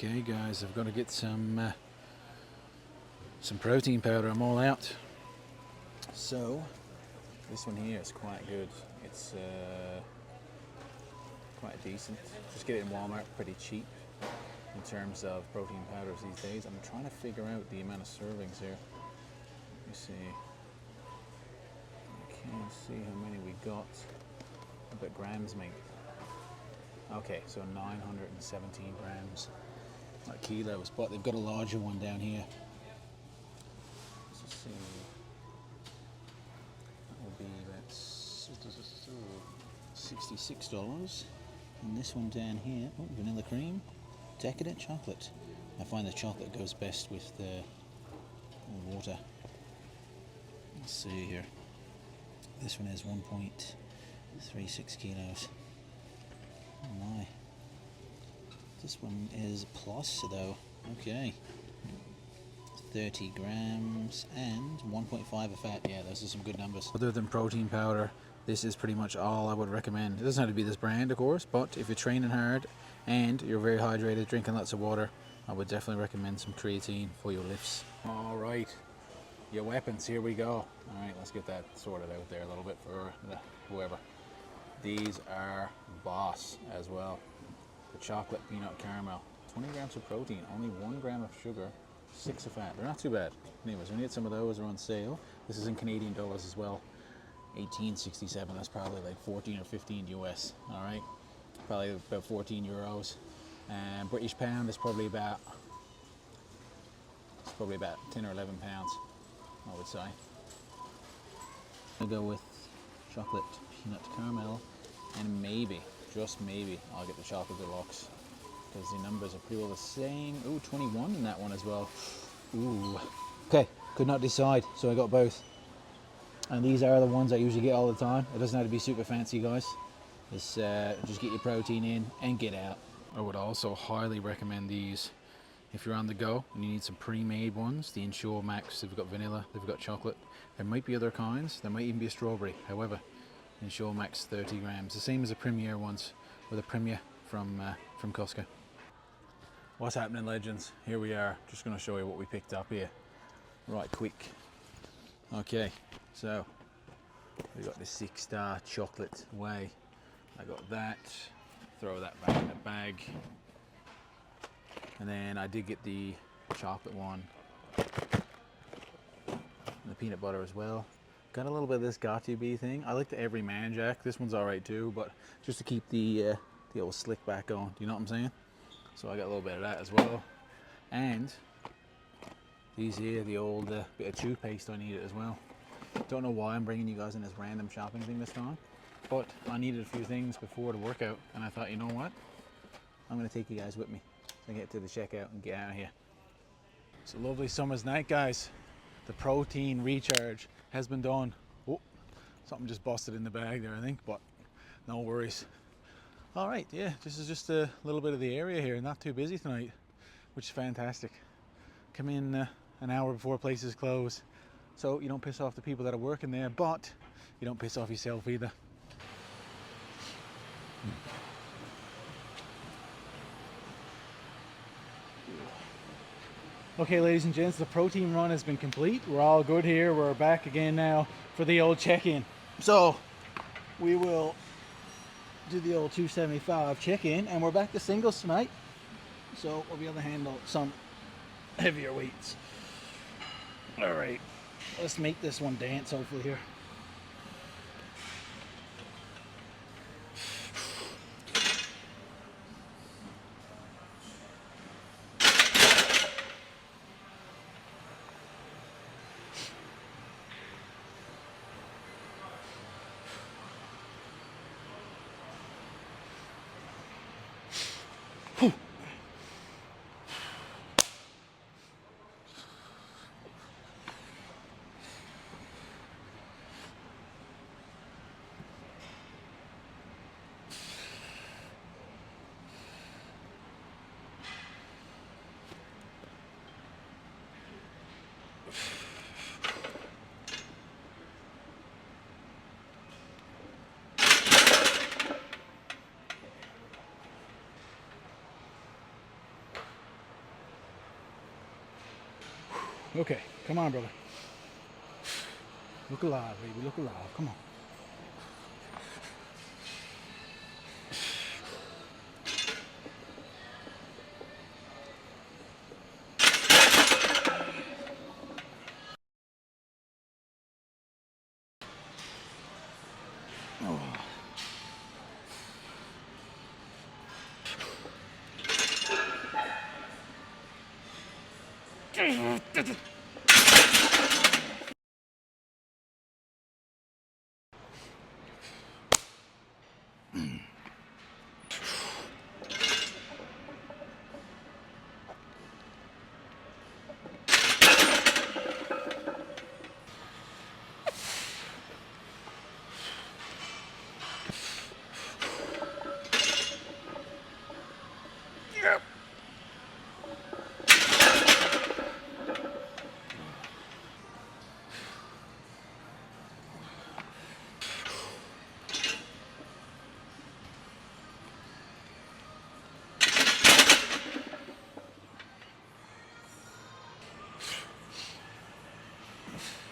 Okay guys, I've got to get some protein powder. I'm all out. So this one here is quite good. It's quite decent. Just get it in Walmart, pretty cheap in terms of protein powders these days. I'm trying to figure out the amount of servings here. Let me see. I can't see how many we got. What about grams, mate? Okay, so 917 grams. Not kilos, but they've got a larger one down here. Let's see. That will be about $66. And this one down here, oh, vanilla cream, decadent chocolate. I find the chocolate goes best with the water. Let's see here. This one is 1.36 kilos. Oh my. This one is plus though. Okay. 30 grams and 1.5 of fat. Yeah, those are some good numbers. Other than protein powder, this is pretty much all I would recommend. It doesn't have to be this brand, of course, but if you're training hard and you're very hydrated, drinking lots of water, I would definitely recommend some creatine for your lifts. All right, your weapons, here we go. All right, let's get that sorted out there a little bit for whoever. These are Boss as well. The chocolate peanut caramel. 20 grams of protein, only 1 gram of sugar, 6 of fat. They're not too bad. Anyways, when you get some of those, they're on sale. This is in Canadian dollars as well. 1867, that's probably like 14 or 15 US, all right? Probably about 14 euros. And British pound is probably about 10 or 11 pounds, I would say. I'll go with chocolate peanut caramel, and maybe, just maybe, I'll get the chocolate deluxe, because the numbers are pretty well the same. Ooh, 21 in that one as well. Ooh. Okay, could not decide, so I got both. And these are the ones I usually get all the time. It doesn't have to be super fancy, guys. Just get your protein in and get out. I would also highly recommend these if you're on the go and you need some pre-made ones. The Ensure Max, they've got vanilla, they've got chocolate. There might be other kinds. There might even be a strawberry. However, Ensure Max 30 grams, the same as the Premier ones, or the Premier from Costco. What's happening, legends? Here we are. Just going to show you what we picked up here. Right, quick. Okay, so we got the 6-star chocolate whey. I got that. Throw that back in the bag. And then I did get the chocolate one. And the peanut butter as well. Got a little bit of this got to be thing. I like the Everyman Jack. This one's alright too, but just to keep the old slick back on. Do you know what I'm saying? So I got a little bit of that as well. And these here, the old bit of toothpaste I needed as well. Don't know why I'm bringing you guys in this random shopping thing this time, but I needed a few things before the workout, and I thought, you know what? I'm going to take you guys with me to get to the checkout and get out of here. It's a lovely summer's night, guys. The protein recharge has been done. Oh, something just busted in the bag there, I think, but no worries. All right, yeah, this is just a little bit of the area here. Not too busy tonight, which is fantastic. Come in an hour before places close, so you don't piss off the people that are working there, but you don't piss off yourself either. Okay, ladies and gents, the protein run has been complete. We're all good here. We're back again now for the old check-in. So we will do the old 275 check-in, and we're back to singles tonight. So we'll be able to handle some heavier weights. All right, let's make this one dance hopefully here. Okay, come on, brother. Look alive, baby. Look alive. Come on.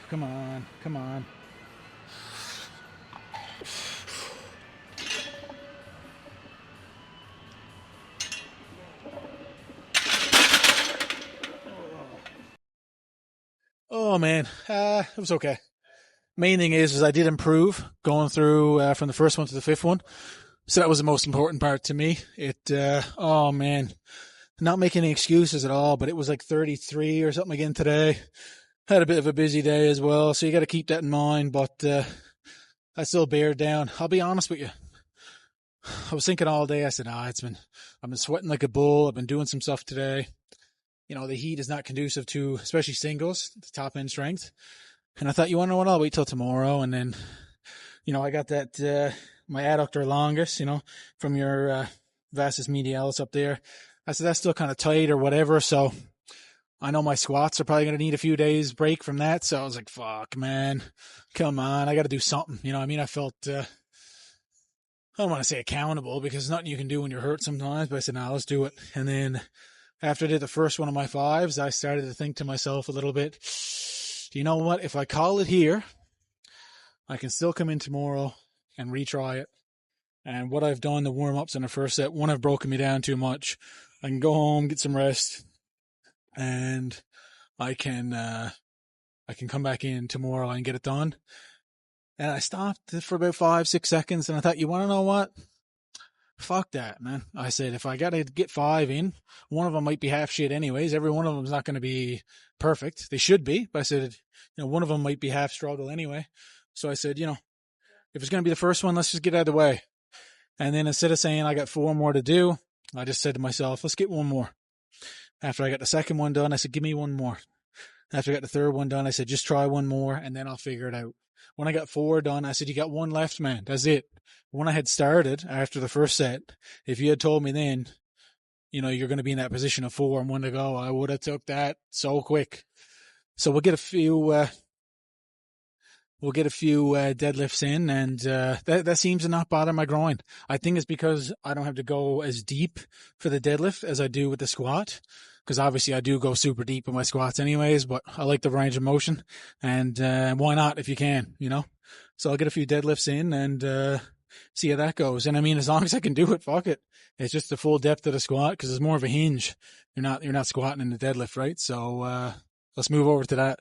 Come on. Come on. Oh man, it was okay. Main thing is I did improve going through from the first one to the fifth one, so that was the most important part to me. Oh man, not making any excuses at all, but it was like 33 or something again today. Had a bit of a busy day as well, so you got to keep that in mind. But I still bear down. I'll be honest with you. I was thinking all day. I said, I've been sweating like a bull. I've been doing some stuff today. You know, the heat is not conducive to, especially singles, the top end strength. And I thought, you want to know what? I'll wait till tomorrow. And then, I got that, my adductor longus, from your vastus medialis up there. I said, that's still kind of tight or whatever. So I know my squats are probably going to need a few days break from that. So I was like, fuck, man, come on. I got to do something. You know what I mean? I felt, I don't want to say accountable because there's nothing you can do when you're hurt sometimes, but I said, let's do it. And then after I did the first one of my fives, I started to think to myself a little bit, you know what? If I call it here, I can still come in tomorrow and retry it. And what I've done, the warm-ups in the first set, one, have broken me down too much. I can go home, get some rest, and I can come back in tomorrow and get it done. And I stopped for about 5-6 seconds, and I thought, you want to know what? Fuck that, man. I said, if I got to get 5 in, one of them might be half shit anyways. Every one of them is not going to be perfect. They should be, but I said, one of them might be half struggle anyway. So I said, if it's going to be the first one, let's just get out of the way. And then instead of saying I got 4 more to do, I just said to myself, let's get 1 more. After I got the second one done, I said, give me 1 more. After I got the third one done, I said, just try 1 more and then I'll figure it out. When I got 4 done, I said, you got 1 left, man. That's it. When I had started after the first set, if you had told me then, you're going to be in that position of 4 and 1 to go, I would have took that so quick. So we'll get a few deadlifts in, and that seems to not bother my groin. I think it's because I don't have to go as deep for the deadlift as I do with the squat, because obviously I do go super deep in my squats anyways, but I like the range of motion, and why not if you can, So I'll get a few deadlifts in and see how that goes. And I mean, as long as I can do it, fuck it. It's just the full depth of the squat, because it's more of a hinge. You're not squatting in the deadlift, right? So let's move over to that.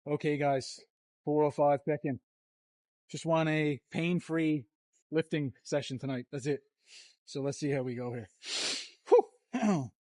Okay, guys, 4:05 check-in. Just want a pain-free lifting session tonight. That's it. So let's see how we go here. Whew.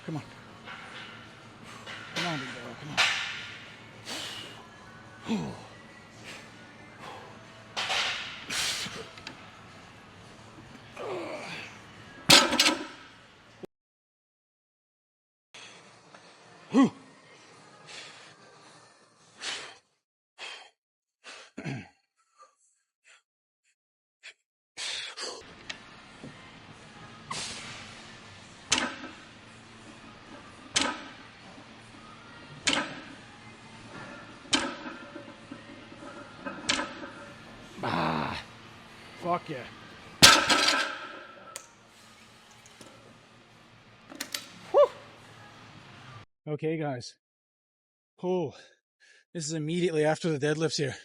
Come on. Come on, big boy. Come on. Ah, fuck yeah. Whew. Okay, guys. Oh, this is immediately after the deadlifts here.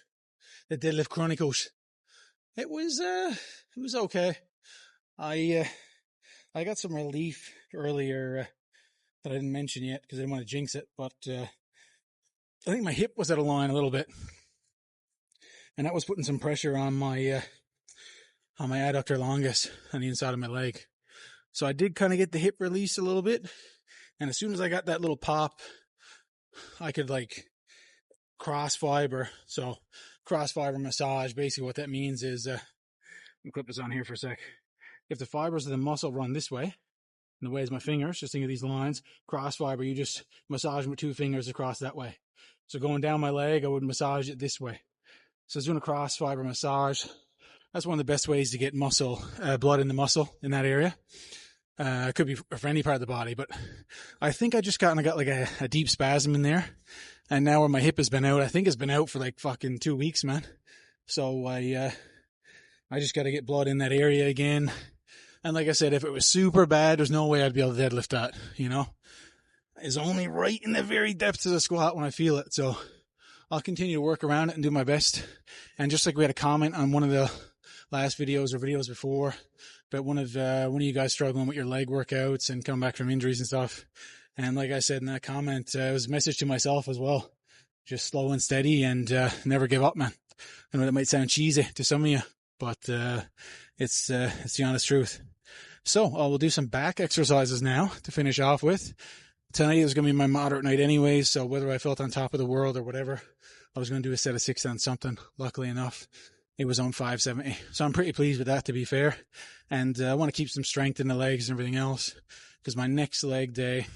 The deadlift chronicles. It was okay. I got some relief earlier that I didn't mention yet because I didn't want to jinx it, but I think my hip was out of line a little bit, and that was putting some pressure on my adductor longus on the inside of my leg. So I did kind of get the hip release a little bit, and as soon as I got that little pop, I could like cross fiber. So cross fiber massage, basically what that means is, let me clip this on here for a sec. If the fibers of the muscle run this way, and the way is my fingers, just think of these lines, cross fiber, you just massage them with 2 fingers across that way. So going down my leg, I would massage it this way. So I was doing a cross fiber massage. That's one of the best ways to get muscle, blood in the muscle in that area. It could be for any part of the body, but I think I just got like a deep spasm in there. And now where my hip has been out, I think it's been out for like fucking 2 weeks, man. So I just got to get blood in that area again. And like I said, if it was super bad, there's no way I'd be able to deadlift that, you know? It's only right in the very depths of the squat when I feel it. So I'll continue to work around it and do my best. And just like we had a comment on one of the last videos or videos before about one of you guys struggling with your leg workouts and coming back from injuries and stuff. And like I said in that comment, it was a message to myself as well. Just slow and steady and never give up, man. I know that might sound cheesy to some of you, but it's the honest truth. So we'll do some back exercises now to finish off with. Tonight is going to be my moderate night anyways, so whether I felt on top of the world or whatever, I was going to do a set of 6 on something. Luckily enough, it was on 570. So I'm pretty pleased with that, to be fair. And I want to keep some strength in the legs and everything else, because my next leg day,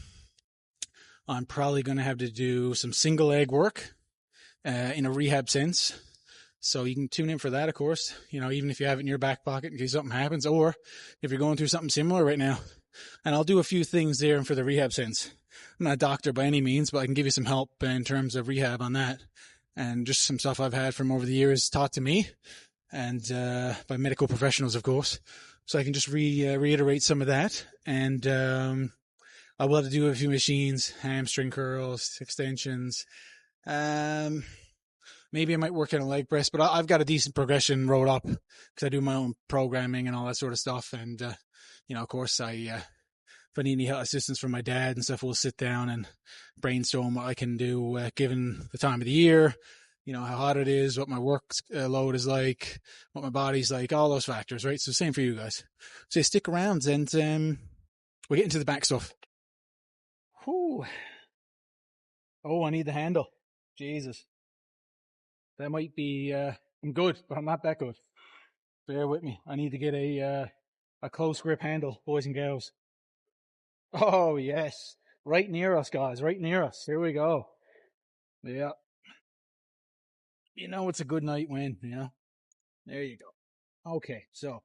I'm probably going to have to do some single leg work in a rehab sense. So you can tune in for that, of course, you know, even if you have it in your back pocket in case something happens, or if you're going through something similar right now. And I'll do a few things there for the rehab sense. I'm not a doctor by any means, but I can give you some help in terms of rehab on that. And just some stuff I've had from over the years taught to me, and by medical professionals, of course. So I can just reiterate some of that. And I will have to do a few machines, hamstring curls, extensions. Maybe I might work in a leg press, but I've got a decent progression rolled up because I do my own programming and all that sort of stuff. And, you know, of course, if I need any assistance from my dad and stuff, we'll sit down and brainstorm what I can do given the time of the year, you know, how hot it is, what my work load is like, what my body's like, all those factors, right? So same for you guys. So stick around and we'll get into the back stuff. Whew. Oh, I need the handle. Jesus. That might be, I'm good, but I'm not that good. Bear with me. I need to get a close grip handle, boys and girls. Oh, yes. Right near us, guys. Right near us. Here we go. Yeah. You know, it's a good night when, you know. There you go. Okay, so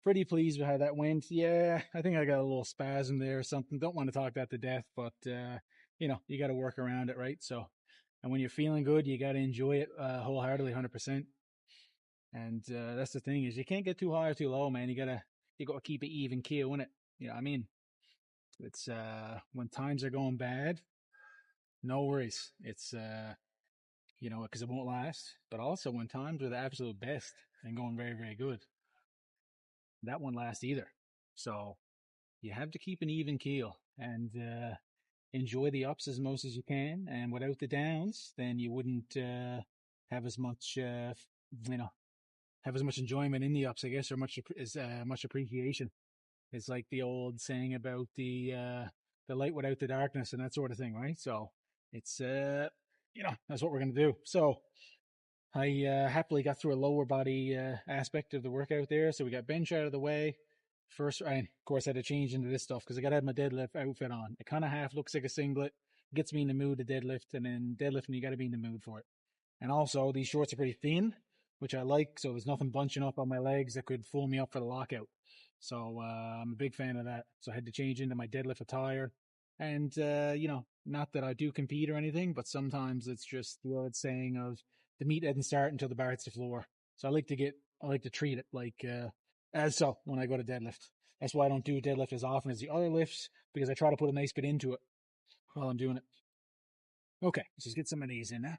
pretty pleased with how that went. Yeah, I think I got a little spasm there or something. Don't want to talk that to death, but, you know, you got to work around it, right? So, and when you're feeling good, you got to enjoy it wholeheartedly, 100%. And that's the thing is you can't get too high or too low, man. You gotta keep it even keel, innit? You know what I mean? It's when times are going bad, no worries. It's you know, because it won't last. But also when times are the absolute best and going very, very good, that won't last either. So you have to keep an even keel and enjoy the ups as most as you can. And without the downs, then you wouldn't have as much, you know, have as much enjoyment in the ups, I guess, or much appreciation. It's like the old saying about the the light without the darkness and that sort of thing, right? So it's that's what we're gonna do. So I happily got through a lower body aspect of the workout there. So we got bench out of the way. First, I, of course, had to change into this stuff because I got to have my deadlift outfit on. It kind of half looks like a singlet, gets me in the mood to deadlift, and then deadlifting, you got to be in the mood for it. And also, these shorts are pretty thin, which I like, so there's nothing bunching up on my legs that could fool me up for the lockout. So I'm a big fan of that. So I had to change into my deadlift attire. And, not that I do compete or anything, but sometimes it's just the old saying of the meat doesn't start until the bar hits the floor. So I like to treat it like as so when I go to deadlift. That's why I don't do deadlift as often as the other lifts, because I try to put a nice bit into it while I'm doing it. Okay, let's just get some of these in now.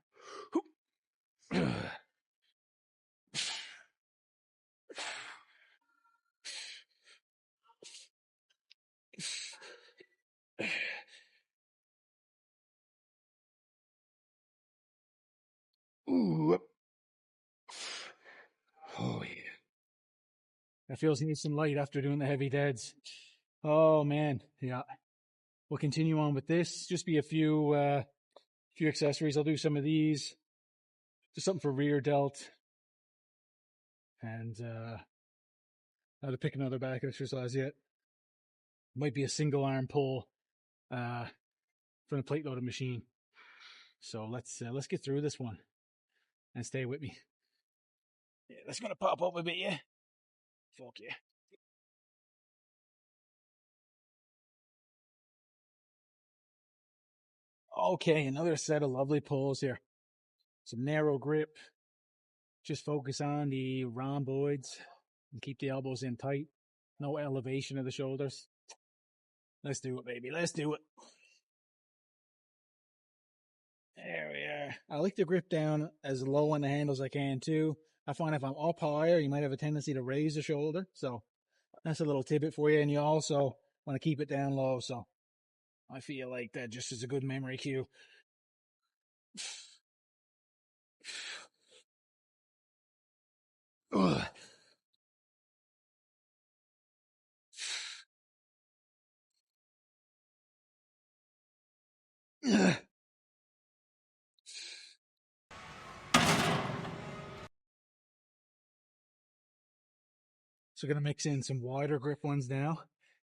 Ooh. Oh yeah. That feels nice and light after doing the heavy deads. Oh man, yeah. We'll continue on with this. Just be a few accessories. I'll do some of these. Just something for rear delt. And how to pick another back exercise yet. Might be a single arm pull from the plate loaded machine. So let's get through this one and stay with me. Yeah, that's gonna pop up a bit, yeah. Fuck yeah. Okay, another set of lovely pulls here. Some narrow grip. Just focus on the rhomboids and keep the elbows in tight. No elevation of the shoulders. Let's do it, baby. Let's do it. There we are. I like to grip down as low on the handles as I can too. I find if I'm up higher, you might have a tendency to raise the shoulder. So that's a little tidbit for you. And you also want to keep it down low. So I feel like that just is a good memory cue. Ugh. Ugh. So gonna mix in some wider grip ones now.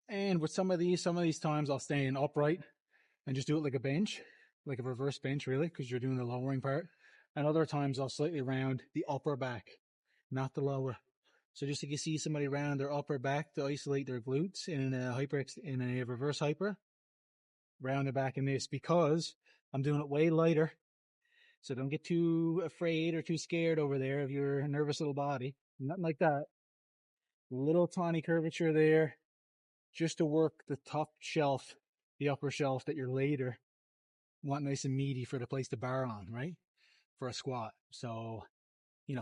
And with some of these times I'll stay in upright and just do it like a bench, like a reverse bench really, because you're doing the lowering part. And other times I'll slightly round the upper back, not the lower. So just like you see somebody round their upper back to isolate their glutes in a reverse hyper, round the back in this because I'm doing it way lighter. So don't get too afraid or too scared over there of your nervous little body. Nothing like that. Little tiny curvature there just to work the top shelf, the upper shelf that you're later want nice and meaty for the place to bar on, right? For a squat. So, if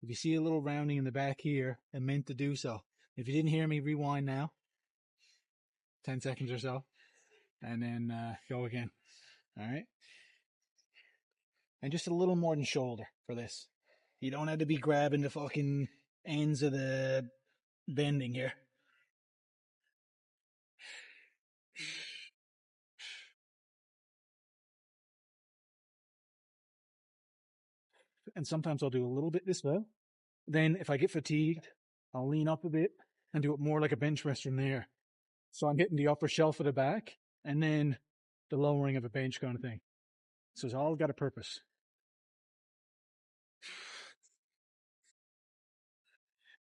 you see a little rounding in the back here, I meant to do so. If you didn't hear me, rewind now. 10 seconds or so. And then go again. All right? And just a little more than shoulder for this. You don't have to be grabbing the fucking ends of the bending here. And sometimes I'll do a little bit this way. Then if I get fatigued, I'll lean up a bit and do it more like a bench press from there. So I'm hitting the upper shelf of the back and then the lowering of a bench kind of thing. So it's all got a purpose.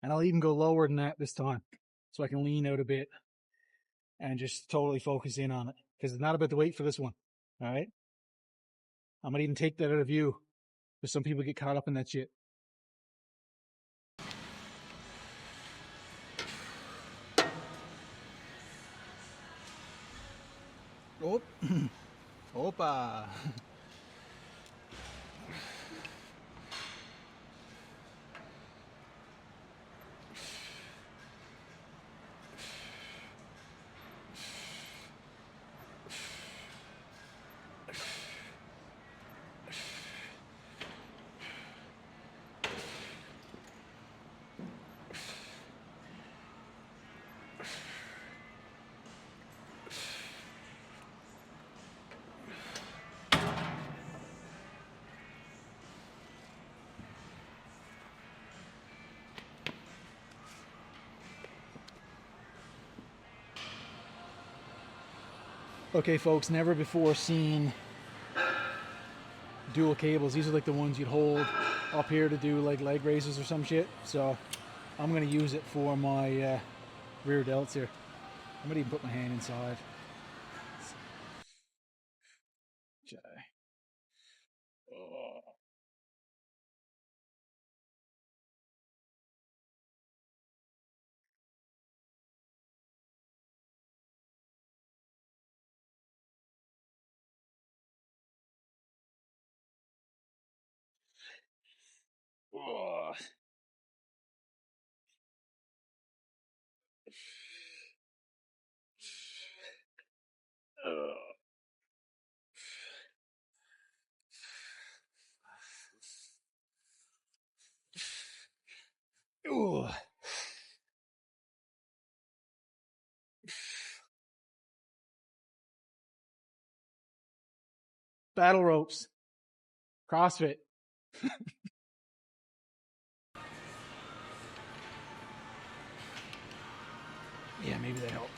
And I'll even go lower than that this time so I can lean out a bit and just totally focus in on it because it's not about the weight for this one. All right. I might even take that out of view because some people get caught up in that shit. Oh, opa. Okay, folks, never before seen dual cables. These are like the ones you'd hold up here to do like leg raises or some shit. So I'm gonna use it for my rear delts here. I'm gonna even put my hand inside. Ooh. Battle ropes. CrossFit. Yeah, maybe that helped.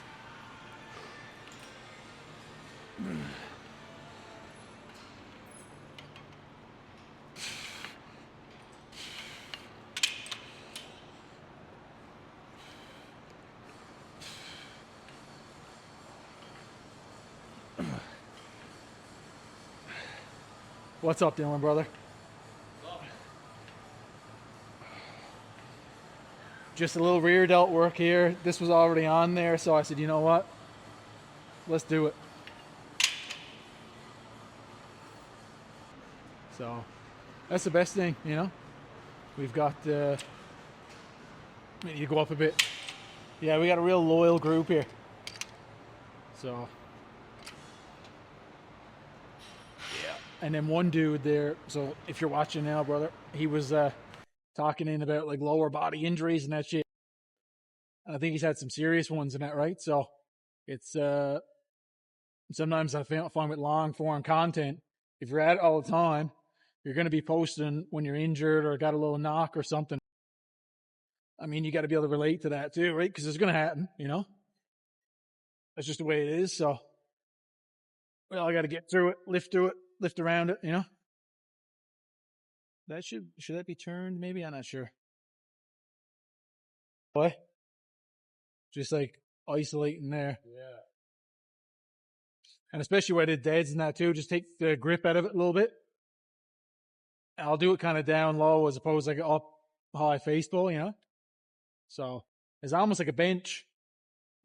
What's up, Dylan, brother? Just a little rear delt work here. This was already on there, so I said, you know what? Let's do it. So that's the best thing, you know? We've got, you go up a bit. Yeah, we got a real loyal group here. So, yeah. And then one dude there, so if you're watching now, brother, he was talking in about like lower body injuries and that shit. And I think he's had some serious ones in that, right? So it's, sometimes I find with long form content, if you're at it all the time, you're going to be posting when you're injured or got a little knock or something. I mean, you got to be able to relate to that too, right? Because it's going to happen, you know? That's just the way it is. So, well, I got to get through it, lift around it, you know? That should that be turned? Maybe? I'm not sure. What? Just like isolating there. Yeah. And especially where I did deads and that too, just take the grip out of it a little bit. I'll do it kind of down low as opposed to like up high face pull, you know? So it's almost like a bench,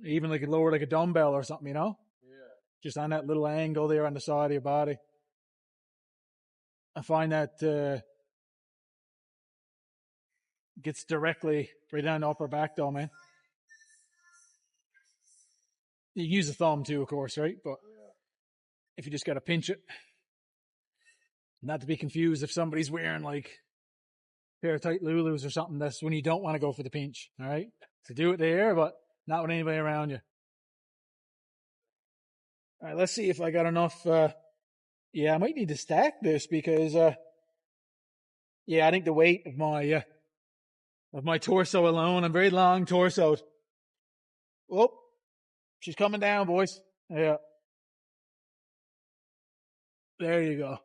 even like a lower like a dumbbell or something, you know? Yeah. Just on that little angle there on the side of your body. I find that gets directly right down the upper back though, man. You can use the thumb too, of course, right? But if you just got to pinch it, not to be confused if somebody's wearing like a pair of tight Lulus or something, that's when you don't want to go for the pinch, all right? So do it there, but not with anybody around you. All right, let's see if I got enough. Yeah, I might need to stack this because, yeah, I think the weight of my torso alone, I'm very long torsoed. Oh, she's coming down, boys. Yeah, there you go.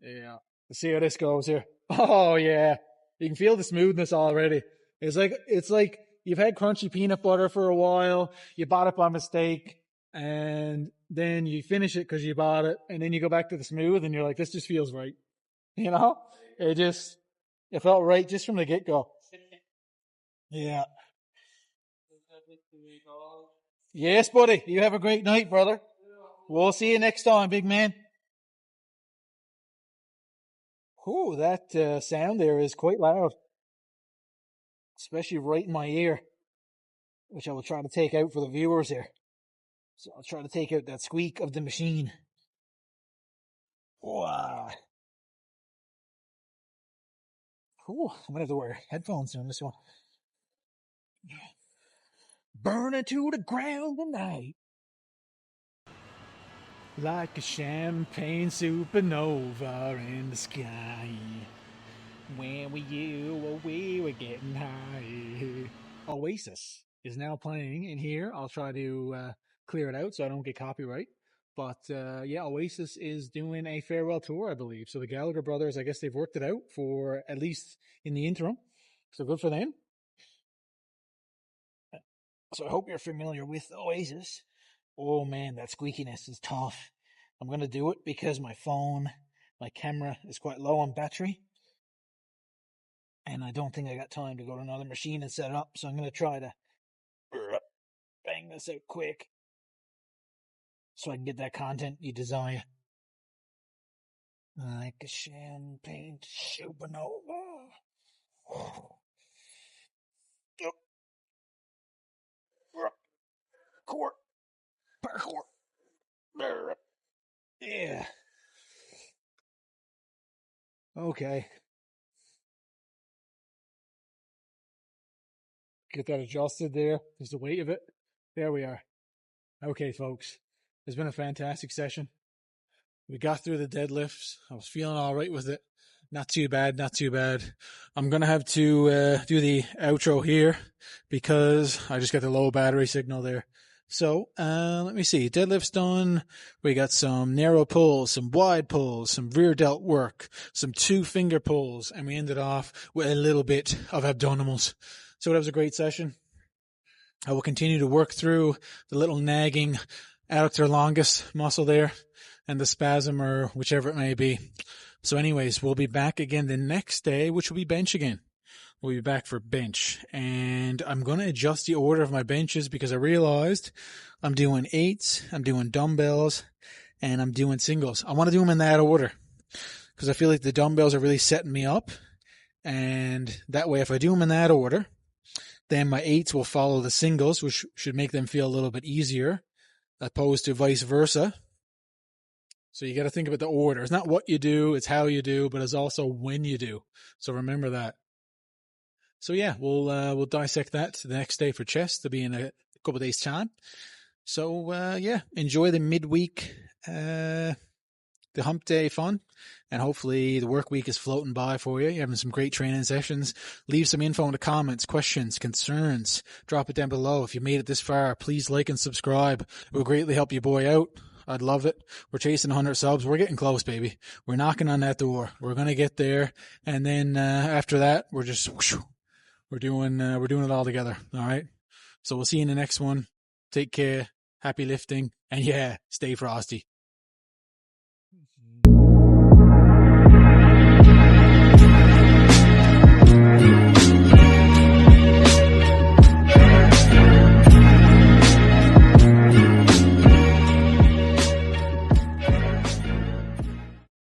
Yeah, let's see how this goes here. Oh yeah, you can feel the smoothness already. It's like you've had crunchy peanut butter for a while. You bought it by mistake, and then you finish it because you bought it, and then you go back to the smooth, and you're like, this just feels right. You know, it felt right just from the get go. Yeah. Yes, buddy. You have a great night, brother. We'll see you next time, big man. Whew, that sound there is quite loud, especially right in my ear, which I will try to take out for the viewers here. So I'll try to take out that squeak of the machine. Wow. Ooh, I'm gonna have to wear headphones on this one. Burning to the ground tonight. Like a champagne supernova in the sky. When we were getting high. Oasis is now playing in here. I'll try to clear it out so I don't get copyright. But yeah, Oasis is doing a farewell tour, I believe. So the Gallagher brothers, I guess they've worked it out for at least in the interim. So good for them. So I hope you're familiar with Oasis. Oh man, that squeakiness is tough. I'm going to do it because my camera is quite low on battery. And I don't think I got time to go to another machine and set it up. So I'm going to try to bang this out quick so I can get that content you desire. Like a champagne supernova. Court. Parkour. Yeah. Okay. Get that adjusted there. There's the weight of it. There we are. Okay, folks. It's been a fantastic session. We got through the deadlifts. I was feeling all right with it. Not too bad, not too bad. I'm going to have to do the outro here because I just got the low battery signal there. So, let me see. Deadlifts done. We got some narrow pulls, some wide pulls, some rear delt work, some 2-finger pulls, and we ended off with a little bit of abdominals. So that was a great session. I will continue to work through the little nagging adductor longus muscle there and the spasm or whichever it may be. So anyways, we'll be back again the next day, which will be bench again. We'll be back for bench. And I'm going to adjust the order of my benches because I realized I'm doing 8s, I'm doing dumbbells, and I'm doing singles. I want to do them in that order because I feel like the dumbbells are really setting me up. And that way, if I do them in that order, then my 8s will follow the singles, which should make them feel a little bit easier, opposed to vice versa. So you got to think about the order. It's not what you do, it's how you do, but it's also when you do. So remember that. So yeah, we'll dissect that the next day for chest. It'll be in a couple of days' time. So yeah, enjoy the midweek, the hump day fun, and hopefully the work week is floating by for you. You're having some great training sessions. Leave some info in the comments, questions, concerns. Drop it down below. If you made it this far, please like and subscribe. It will greatly help your boy out. I'd love it. We're chasing 100 subs. We're getting close, baby. We're knocking on that door. We're going to get there. And then after that, we're just whoosh, we're doing it all together. All right. So we'll see you in the next one. Take care. Happy lifting. And yeah, stay frosty.